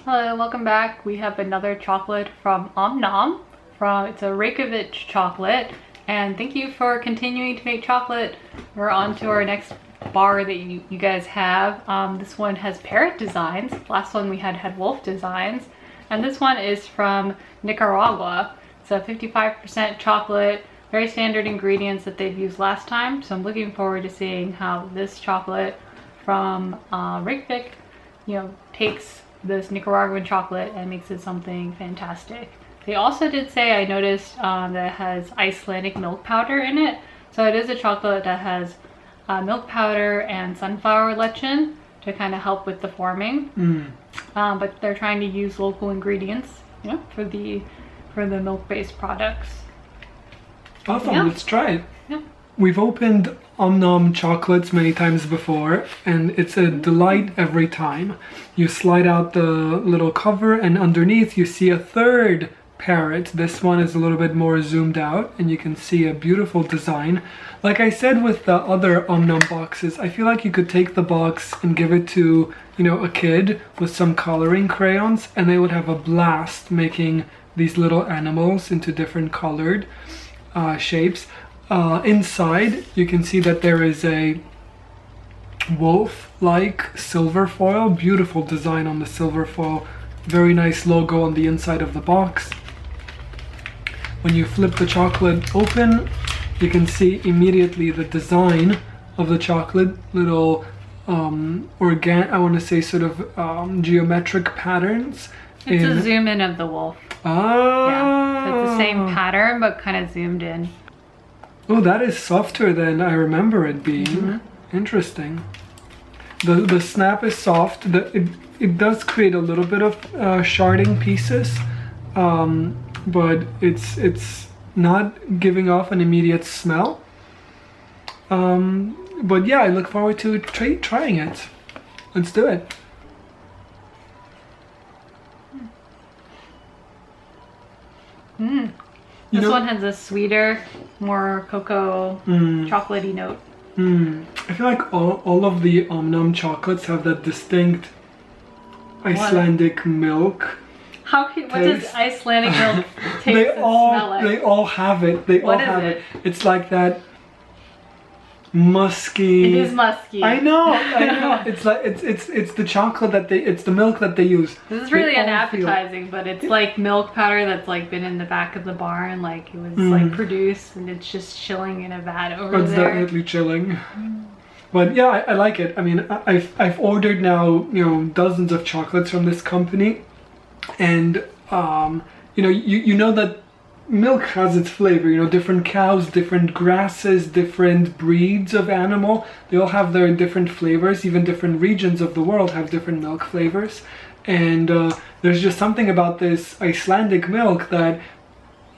Hello, welcome back. We have another chocolate from Omnom. It's a Reykjavik chocolate. And thank you for continuing to make chocolate. We're on to our next bar that you guys have. This one has parrot designs. Last one we had wolf designs. And this one is from Nicaragua. It's a 55% chocolate, very standard ingredients that they've used last time. So I'm looking forward to seeing how this chocolate from Reykjavik, takes this Nicaraguan chocolate and makes it something fantastic. They also did say, I noticed, that it has Icelandic milk powder in it. So it is a chocolate that has milk powder and sunflower lecithin to kind of help with the forming. But they're trying to use local ingredients, for the milk-based products. Awesome, Yeah. let's try it. Yeah. We've opened Omnom chocolates many times before, and it's a delight every time. You slide out the little cover, and underneath you see a third parrot. This one is a little bit more zoomed out, and you can see a beautiful design. Like I said with the other Omnom boxes, I feel like you could take the box and give it to, a kid with some coloring crayons, and they would have a blast making these little animals into different colored shapes. Inside, you can see that there is a wolf-like silver foil. Beautiful design on the silver foil. Very nice logo on the inside of the box. When you flip the chocolate open, you can see immediately the design of the chocolate. Little geometric patterns. It's a zoom in of the wolf. Yeah, so it's the same pattern, but kind of zoomed in. Oh, that is softer than I remember it being. Interesting. The snap is soft. It does create a little bit of sharding pieces, but it's not giving off an immediate smell. But yeah, I look forward to trying it. Let's do it. This one has a sweeter, more cocoa, chocolatey note. I feel like all of the Omnom chocolates have that distinct Icelandic milk. What does Icelandic milk taste and smell like? They all have it. What is it? It's like that musky. It is musky. I know. It's like it's the chocolate it's the milk that they use. This is really unappetizing, but it's like milk powder that's like been in the back of the barn, like it was like produced, and it's just chilling in a vat over It's there. definitely chilling. But yeah, I like it. I mean, I've ordered now, dozens of chocolates from this company, and you know that milk has its flavor. Different cows, different grasses, different breeds of animal, they all have their different flavors. Even different regions of the world have different milk flavors, and there's just something about this Icelandic milk that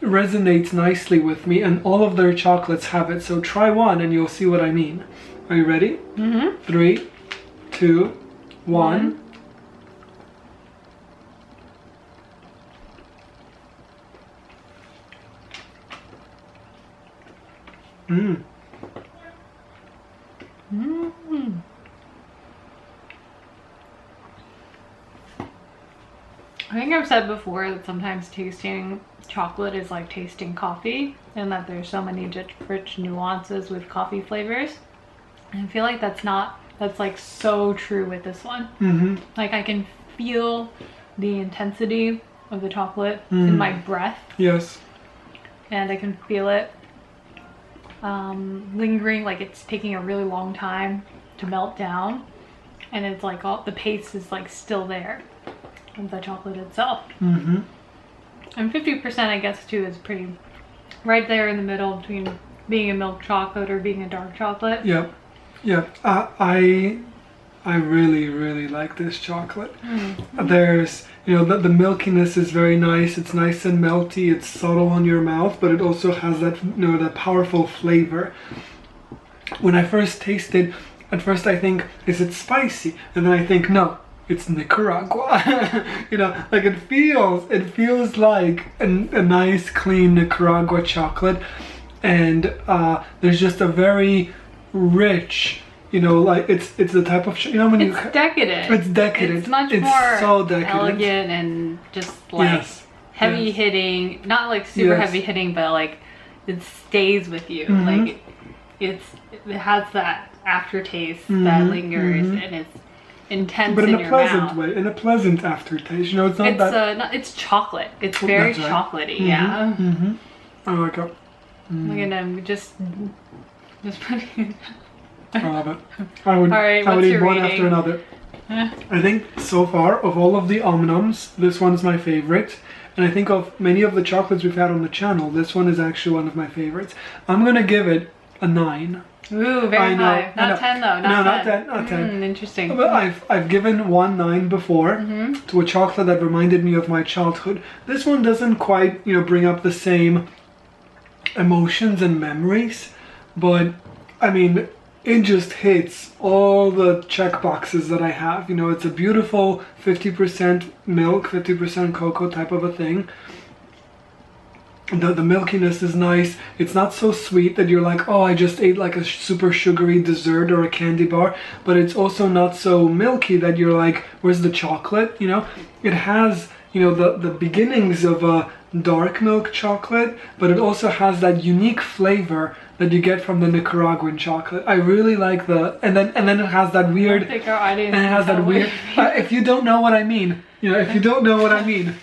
resonates nicely with me, and all of their chocolates have it. So try one and you'll see what I mean. Are you ready? 3, 2, 1. I think I've said before that sometimes tasting chocolate is like tasting coffee, and that there's so many rich nuances with coffee flavors. And I feel like that's like so true with this one. Like I can feel the intensity of the chocolate in my breath. Yes. And I can feel it lingering, like it's taking a really long time to melt down, and it's like all the paste is like still there of the chocolate itself. And 50%, I guess, too, is pretty right there in the middle between being a milk chocolate or being a dark chocolate. Yeah. I really like this chocolate. There's the milkiness is very nice. It's nice and melty. It's subtle on your mouth, but it also has that that powerful flavor. When I first tasted, at first I think, is it spicy? And then I think, no, it's Nicaragua. Like it feels like a nice clean Nicaragua chocolate, and there's just a very rich You know, like it's the type of you know when It's decadent. It's decadent. It's much it's more so decadent. elegant and just like Yes. heavy Yes. hitting. Not like super Yes. heavy hitting, but like it stays with you. Mhm. Like it has that aftertaste that lingers and it's intense But in a your pleasant mouth. way, in a pleasant aftertaste. You know, it's not It's that. it's chocolate. It's very That's right. chocolatey. Yeah. I like it. Look at him just putting. I love it. I would. All right, I would what's eat your one rating? after another. I think so far of all of the Omnoms, this one's my favorite. And I think of many of the chocolates we've had on the channel, this one is actually one of my favorites. I'm gonna give it a 9. Ooh, very I know, high. I know. Not 10 though. No, Not not 10. 10, not 10. Interesting. But I've given one 9 before to a chocolate that reminded me of my childhood. This one doesn't quite, you know, bring up the same emotions and memories, but I mean, it just hits all the check boxes that I have. You know, it's a beautiful 50% milk, 50% cocoa type of a thing. The milkiness is nice. It's not so sweet that you're like, oh, I just ate like a super sugary dessert or a candy bar. But it's also not so milky that you're like, where's the chocolate? You know, it has, you know, the beginnings of a dark milk chocolate, but it also has that unique flavor that you get from the Nicaraguan chocolate. I really like and then it has that weird, I think our audience and it has that weird. If you don't know what I mean, you know, if you don't know what I mean.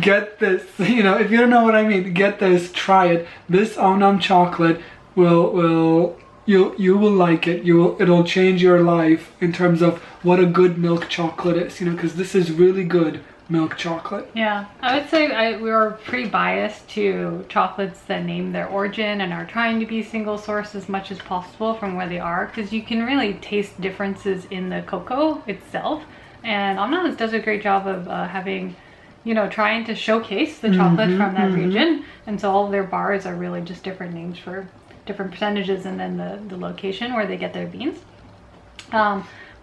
Get this, you know, if you don't know what I mean, get this, try it. This Omnom chocolate you will like it. It'll change your life in terms of what a good milk chocolate is, you know, because this is really good milk chocolate. Yeah, I would say we are pretty biased to chocolates that name their origin and are trying to be single source as much as possible from where they are, because you can really taste differences in the cocoa itself. And Omnom's does a great job of having, you know, trying to showcase the chocolate from that region. And so all of their bars are really just different names for different percentages and then the location where they get their beans.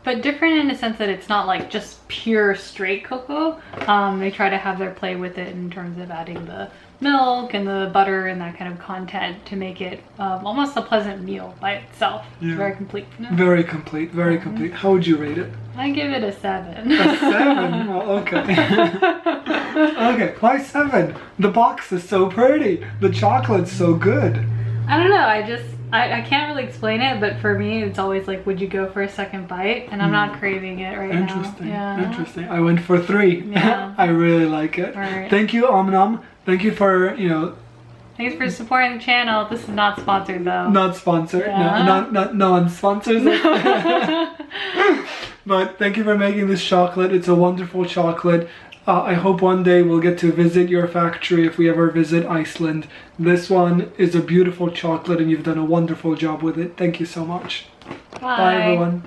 But different in the sense that it's not like just pure straight cocoa. They try to have their play with it in terms of adding the milk and the butter and that kind of content to make it almost a pleasant meal by itself. Yeah. It's very complete. Very complete, very complete. How would you rate it? I give it a 7. A 7? Well, okay. Okay, why 7? The box is so pretty. The chocolate's so good. I don't know, I can't really explain it, but for me it's always like, would you go for a second bite? And I'm not craving it right Interesting, now. Yeah. interesting. I went for 3. Yeah. I really like it. All right. Thank you, Omnom. Thank you for, you know, Thanks for supporting the channel. This is not sponsored though. not sponsored, Yeah. not non-sponsors. But thank you for making this chocolate. It's a wonderful chocolate. I hope one day we'll get to visit your factory if we ever visit Iceland. This one is a beautiful chocolate and you've done a wonderful job with it. Thank you so much. Bye everyone.